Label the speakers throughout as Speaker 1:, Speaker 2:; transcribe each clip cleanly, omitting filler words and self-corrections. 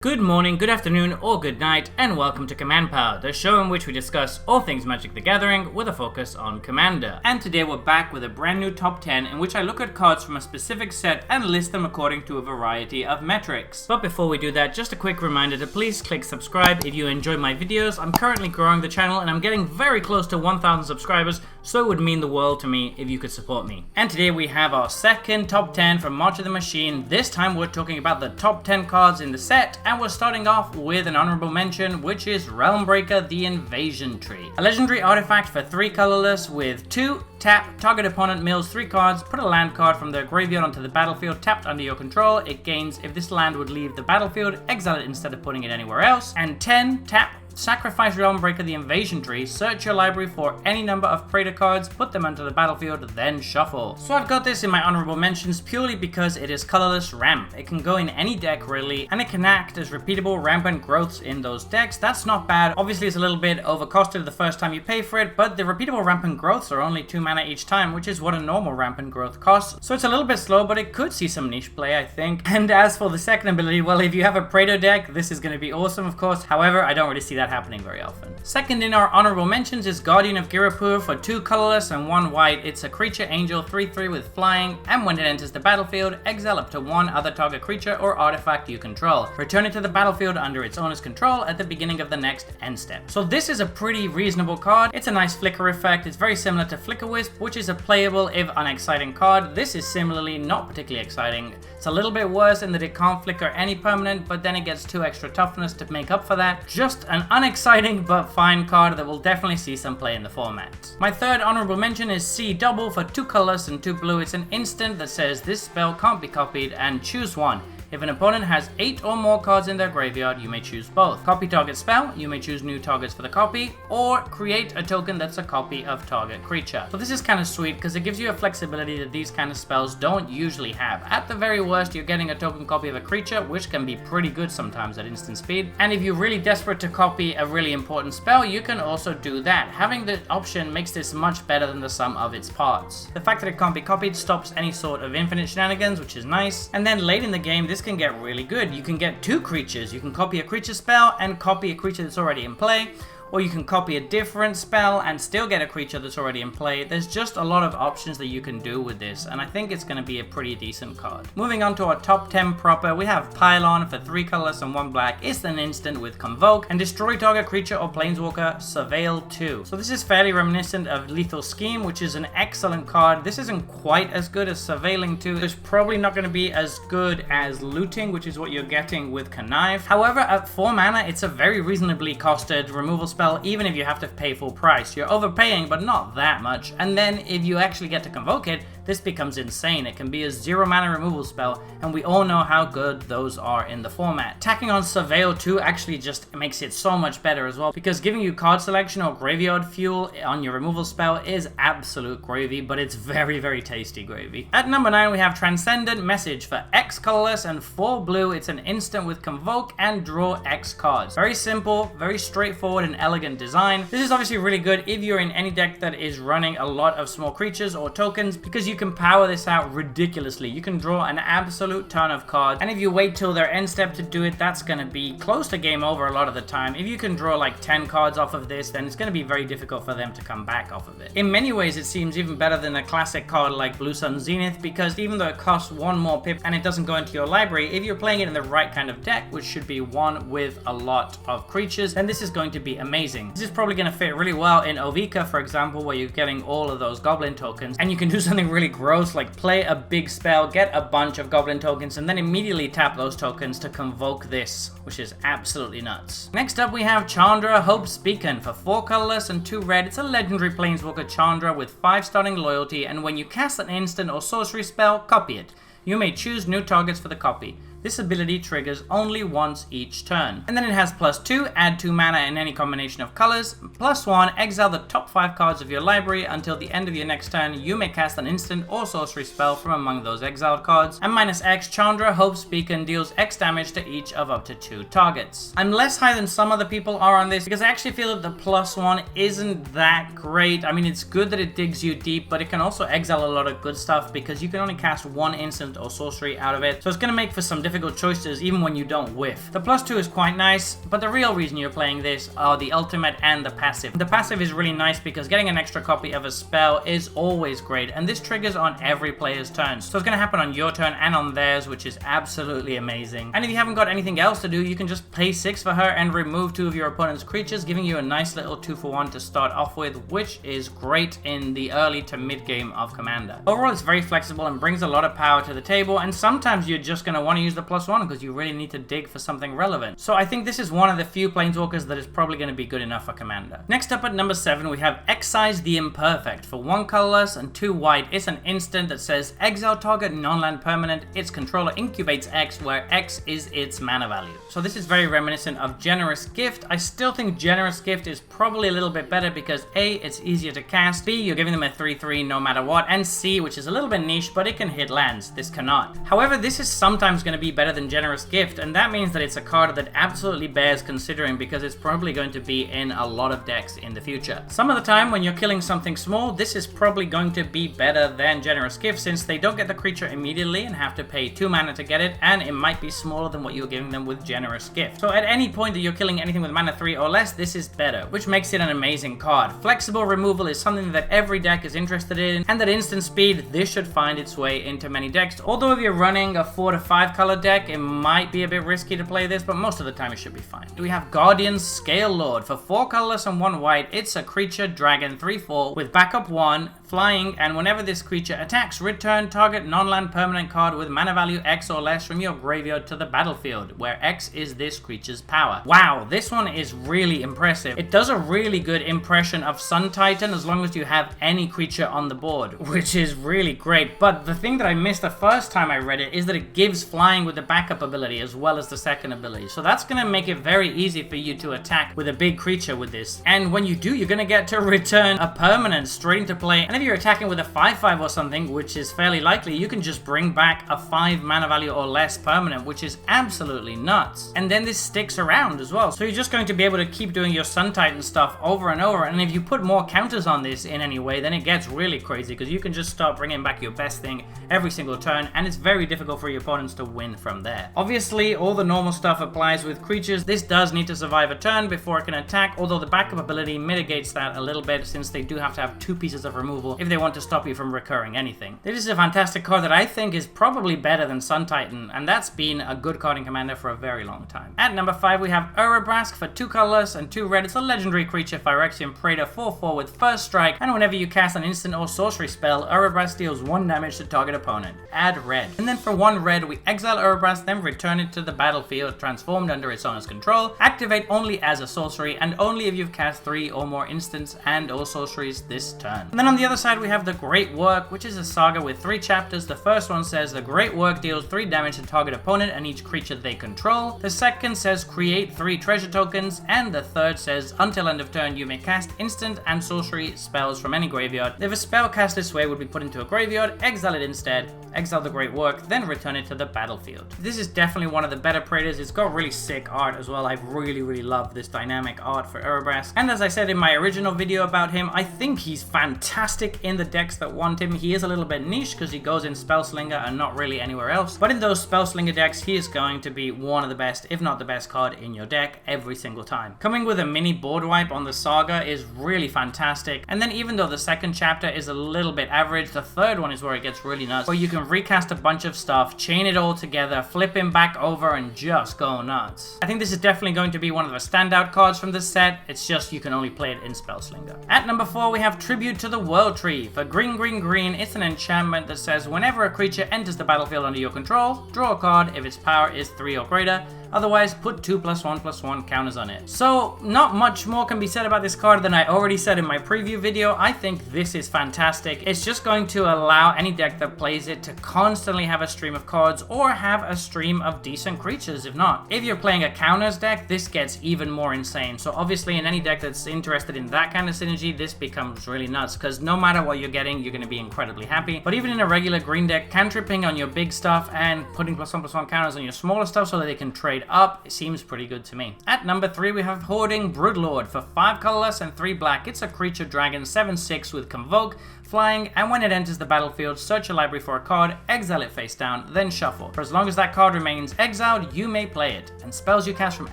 Speaker 1: Good morning, good afternoon, or good night, and welcome to Command Power, the show in which we discuss all things Magic the Gathering with a focus on Commander. And today we're back with a brand new top 10 in which I look at cards from a specific set and list them according to a variety of metrics. But before we do that, just a quick reminder to please click subscribe if you enjoy my videos. I'm currently growing the channel and I'm getting very close to 1,000 subscribers, so it would mean the world to me if you could support me. And today we have our second top 10 from March of the Machine. This time we're talking about the top 10 cards in the set, and we're starting off with an honorable mention, which is Realmbreaker the Invasion Tree. A legendary artifact for 3 colorless with 2 tap, target opponent mills 3 cards, put a land card from their graveyard onto the battlefield tapped under your control. It gains if this land would leave the battlefield, exile it instead of putting it anywhere else. And 10 tap, sacrifice Realmbreaker the Invasion Tree, search your library for any number of Praetor cards, put them onto the battlefield, then shuffle. So I've got this in my honorable mentions purely because it is colorless ramp. It can go in any deck really, and it can act as repeatable rampant growths in those decks. That's not bad. Obviously it's a little bit overcosted the first time you pay for it, but the repeatable rampant growths are only 2 mana each time, which is what a normal rampant growth costs. So it's a little bit slow, but it could see some niche play, I think. And as for the second ability, well, if you have a Praetor deck, this is going to be awesome, of course. However, I don't really see that happening very often. Second in our honorable mentions is Guardian of Girapur for 2 colorless and 1 white. It's a creature angel 3/3 with flying, and when it enters the battlefield, exile up to 1 other target creature or artifact you control. Return it to the battlefield under its owner's control at the beginning of the next end step. So this is a pretty reasonable card. It's a nice flicker effect. It's very similar to Flicker Wisp, which is a playable if unexciting card. This is similarly not particularly exciting. It's a little bit worse in that it can't flicker any permanent, but then it gets 2 extra toughness to make up for that. Just an unexciting but fine card that will definitely see some play in the format. My third honorable mention is C Double for 2 colors and 2 blue. It's an instant that says this spell can't be copied and choose one. If an opponent has 8 or more cards in their graveyard, you may choose both. Copy target spell, you may choose new targets for the copy, or create a token that's a copy of target creature. So this is kind of sweet because it gives you a flexibility that these kind of spells don't usually have. At the very worst, you're getting a token copy of a creature, which can be pretty good sometimes at instant speed. And if you're really desperate to copy a really important spell, you can also do that. Having the option makes this much better than the sum of its parts. The fact that it can't be copied stops any sort of infinite shenanigans, which is nice. And then late in the game, this can get really good. You can get 2 creatures. You can copy a creature spell and copy a creature that's already in play, or you can copy a different spell and still get a creature that's already in play. There's just a lot of options that you can do with this, and I think it's going to be a pretty decent card. Moving on to our top 10 proper, we have Pylon for 3 colors and 1 black. It's an instant with Convoke, and destroy target creature or planeswalker, Surveil 2. So this is fairly reminiscent of Lethal Scheme, which is an excellent card. This isn't quite as good as Surveilling 2. It's probably not going to be as good as Looting, which is what you're getting with Connive. However, at 4 mana, it's a very reasonably costed removal spell, even if you have to pay full price. You're overpaying, but not that much. And then if you actually get to Convoke it, this becomes insane. It can be a 0 mana removal spell, and we all know how good those are in the format. Tacking on Surveil 2 actually just makes it so much better as well, because giving you card selection or graveyard fuel on your removal spell is absolute gravy, but it's very, very tasty gravy. At number 9, we have Transcendent Message for X colorless and 4 blue. It's an instant with Convoke and draw X cards. Very simple, very straightforward and elegant design. This is obviously really good if you're in any deck that is running a lot of small creatures or tokens, because you can power this out ridiculously. You can draw an absolute ton of cards, and if you wait till their end step to do it, that's going to be close to game over a lot of the time. If you can draw like 10 cards off of this, then it's going to be very difficult for them to come back off of it. In many ways, it seems even better than a classic card like Blue Sun Zenith, because even though it costs 1 more pip and it doesn't go into your library, if you're playing it in the right kind of deck, which should be one with a lot of creatures, then this is going to be amazing. This is probably going to fit really well in Ovika, for example, where you're getting all of those goblin tokens, and you can do something really gross like play a big spell, get a bunch of goblin tokens, and then immediately tap those tokens to convoke this, which is absolutely nuts. Next up, we have Chandra, Hope's Beacon for 4 colorless and 2 red. It's a legendary planeswalker Chandra with 5 starting loyalty, and when you cast an instant or sorcery spell, copy it. You may choose new targets for the copy. This ability triggers only once each turn. And then it has +2, add 2 mana in any combination of colors. +1, exile the top 5 cards of your library. Until the end of your next turn, you may cast an instant or sorcery spell from among those exiled cards. And -X, Chandra, Hope's Beacon deals X damage to each of up to 2 targets. I'm less high than some other people are on this because I actually feel that the +1 isn't that great. I mean, it's good that it digs you deep, but it can also exile a lot of good stuff because you can only cast 1 instant or sorcery out of it. So it's going to make for some difficult choices even when you don't whiff. The +2 is quite nice, but the real reason you're playing this are the ultimate and the passive. The passive is really nice because getting an extra copy of a spell is always great, and this triggers on every player's turn. So it's going to happen on your turn and on theirs, which is absolutely amazing. And if you haven't got anything else to do, you can just pay 6 for her and remove 2 of your opponent's creatures, giving you a nice little 2-for-1 to start off with, which is great in the early to mid game of Commander. Overall, it's very flexible and brings a lot of power to the table, and sometimes you're just going to want to use the +1 because you really need to dig for something relevant. So I think this is one of the few Planeswalkers that is probably going to be good enough for Commander. Next up at number 7, we have Excise the Imperfect. For 1 colorless and 2 white, it's an instant that says exile target non-land permanent. Its controller incubates X, where X is its mana value. So this is very reminiscent of Generous Gift. I still think Generous Gift is probably a little bit better because A, it's easier to cast, B, you're giving them a 3/3 no matter what, and C, which is a little bit niche, but it can hit lands. This cannot. However, this is sometimes going to be better than Generous Gift, and that means that it's a card that absolutely bears considering because it's probably going to be in a lot of decks in the future. Some of the time when you're killing something small, this is probably going to be better than Generous Gift since they don't get the creature immediately and have to pay 2 mana to get it, and it might be smaller than what you're giving them with Generous Gift. So at any point that you're killing anything with mana 3 or less, this is better, which makes it an amazing card. Flexible removal is something that every deck is interested in, and at instant speed, this should find its way into many decks. Although if you're running a 4 to 5 color deck, it might be a bit risky to play this, but most of the time it should be fine. We have Guardian's Scalelord. For 4 colorless and 1 white, it's a creature dragon 3/4 with backup 1, flying, and whenever this creature attacks, return target non-land permanent card with mana value X or less from your graveyard to the battlefield, where X is this creature's power. Wow, this one is really impressive. It does a really good impression of Sun Titan as long as you have any creature on the board, which is really great. But the thing that I missed the first time I read it is that it gives flying with the backup ability as well as the second ability. So that's going to make it very easy for you to attack with a big creature with this. And when you do, you're going to get to return a permanent straight into play. And if you're attacking with a 5/5 or something, which is fairly likely, you can just bring back a 5 mana value or less permanent, which is absolutely nuts. And then this sticks around as well. So you're just going to be able to keep doing your Sun Titan stuff over and over. And if you put more counters on this in any way, then it gets really crazy because you can just start bringing back your best thing every single turn, and it's very difficult for your opponents to win from there. Obviously, all the normal stuff applies with creatures. This does need to survive a turn before it can attack, although the backup ability mitigates that a little bit since they do have to have 2 pieces of removal if they want to stop you from recurring anything. This is a fantastic card that I think is probably better than Sun Titan, and that's been a good card in Commander for a very long time. At number 5, we have Urabrask. For 2 colorless and 2 red, it's a legendary creature, Phyrexian Praetor, 4/4 with first strike, and whenever you cast an instant or sorcery spell, Urabrask deals 1 damage to target opponent. Add red. And then for 1 red, we exile Urabrask, then return it to the battlefield, transformed under its owner's control, activate only as a sorcery, and only if you've cast 3 or more instants and or sorceries this turn. And then on the other side, we have the Great Work, which is a saga with 3 chapters. The first one says the Great Work deals 3 damage to target opponent and each creature they control. The second says create 3 treasure tokens, and the third says until end of turn you may cast instant and sorcery spells from any graveyard. If a spell cast this way would be put into a graveyard, exile it instead, exile the Great Work, then return it to the battlefield. This is definitely one of the better Praetors. It's got really sick art as well. I really love this dynamic art for Urabrask. And as I said in my original video about him, I think he's fantastic in the decks that want him. He is a little bit niche because he goes in Spellslinger and not really anywhere else. But in those Spellslinger decks, he is going to be one of the best, if not the best card in your deck every single time. Coming with a mini board wipe on the saga is really fantastic. And then even though the second chapter is a little bit average, the third one is where it gets really nuts, where you can recast a bunch of stuff, chain it all together, flip him back over, and just go nuts. I think this is definitely going to be one of the standout cards from this set. It's just you can only play it in Spellslinger. At number 4, we have Tribute to the World Tree. For green, it's an enchantment that says whenever a creature enters the battlefield under your control, draw a card if its power is 3 or greater. Otherwise, put 2+1/+1 counters on it. So, not much more can be said about this card than I already said in my preview video. I think this is fantastic. It's just going to allow any deck that plays it to constantly have a stream of cards or have a stream of decent creatures if not. If you're playing a counters deck, this gets even more insane. So obviously in any deck that's interested in that kind of synergy, this becomes really nuts because no matter what you're getting, you're going to be incredibly happy. But even in a regular green deck, cantripping on your big stuff and putting +1/+1 counters on your smaller stuff so that they can trade up, it seems pretty good to me. At number 3, we have Hoarding Broodlord. For 5 colorless and 3 black, it's a creature dragon 7/6 with Convoke. flying, and when it enters the battlefield, search your library for a card, exile it face down, then shuffle. For as long as that card remains exiled, you may play it, and spells you cast from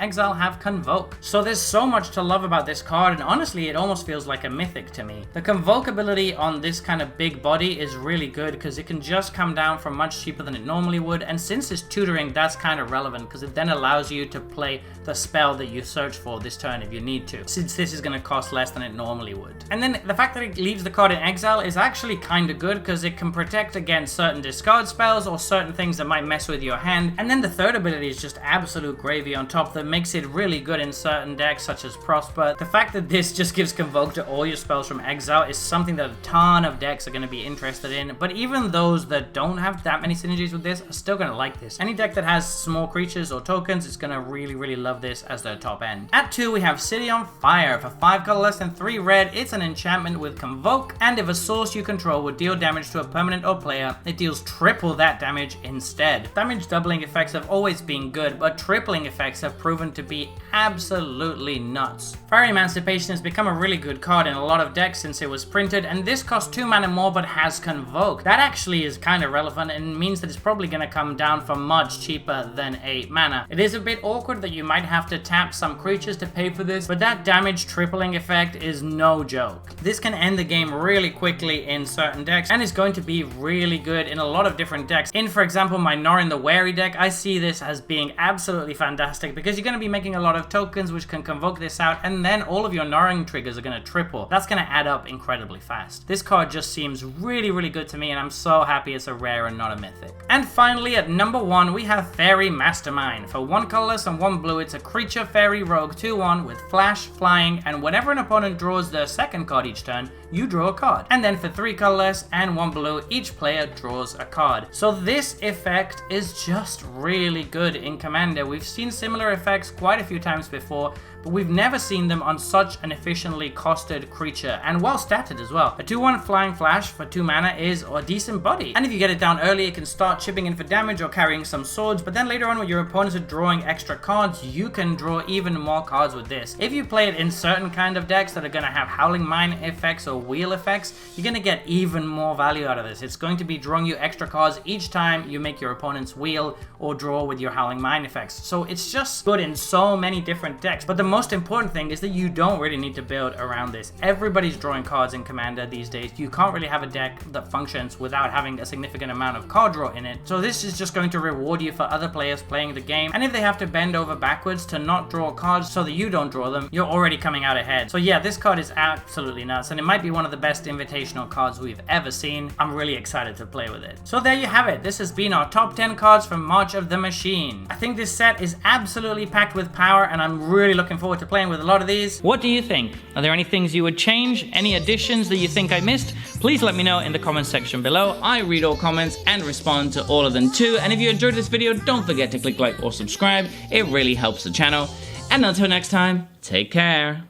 Speaker 1: exile have Convoke. So there's so much to love about this card, and honestly it almost feels like a mythic to me. The Convoke ability on this kind of big body is really good because it can just come down for much cheaper than it normally would, and since it's tutoring, that's kind of relevant because it then allows you to play the spell that you search for this turn if you need to, since this is going to cost less than it normally would. And then the fact that it leaves the card in exile is actually kind of good because it can protect against certain discard spells or certain things that might mess with your hand. And then the third ability is just absolute gravy on top that makes it really good in certain decks such as Prosper. The fact that this just gives Convoke to all your spells from exile is something that a ton of decks are going to be interested in, but even those that don't have that many synergies with this are still going to like this. Any deck that has small creatures or tokens is going to really love this as their top end. At 2 we have City on Fire. For 5 colorless and 3 red, it's an enchantment with Convoke, and if a source you control would deal damage to a permanent or player, it deals triple that damage instead. Damage doubling effects have always been good, but tripling effects have proven to be absolutely nuts. Fairy Emancipation has become a really good card in a lot of decks since it was printed, and this costs 2 mana more but has Convoke. That actually is kind of relevant and means that it's probably going to come down for much cheaper than 8 mana. It is a bit awkward that you might have to tap some creatures to pay for this, but that damage tripling effect is no joke. This can end the game really quickly in certain decks and is going to be really good in a lot of different decks. In, for example, my Norn the Wary deck, I see this as being absolutely fantastic because you're going to be making a lot of tokens which can convoke this out, and then all of your Norn triggers are going to triple. That's going to add up incredibly fast. This card just seems really good to me, and I'm so happy it's a rare and not a mythic. And finally, at number 1, we have Fairy Mastermind. For 1 colorless and 1 blue, it's a creature fairy rogue 2/1 with flash, flying, and whenever an opponent draws their second card each turn, you draw a card. And then for 3 colorless and 1 blue, each player draws a card. So this effect is just really good in Commander. We've seen similar effects quite a few times before, but we've never seen them on such an efficiently costed creature, and well statted as well. A 2/1 flying flash for 2 mana is a decent body, and if you get it down early, it can start chipping in for damage or carrying some swords, but then later on when your opponents are drawing extra cards, you can draw even more cards with this. If you play it in certain kind of decks that are going to have Howling Mine effects or wheel effects, you're going to get even more value out of this. It's going to be drawing you extra cards each time you make your opponent's wheel or draw with your Howling Mine effects. So it's just good in so many different decks, but the most important thing is that you don't really need to build around this. Everybody's drawing cards in Commander these days. You can't really have a deck that functions without having a significant amount of card draw in it. So this is just going to reward you for other players playing the game, and if they have to bend over backwards to not draw cards so that you don't draw them, you're already coming out ahead. So yeah, this card is absolutely nuts, and it might be one of the best invitational cards we've ever seen. I'm really excited to play with it. So there you have it. This has been our top 10 cards from March of the Machine. I think this set is absolutely packed with power, and I'm really looking forward to playing with a lot of these. What do you think? Are there any things you would change? Any additions that you think I missed? Please let me know in the comments section below. I read all comments and respond to all of them too. And if you enjoyed this video, don't forget to click like or subscribe. It really helps the channel. And until next time, take care.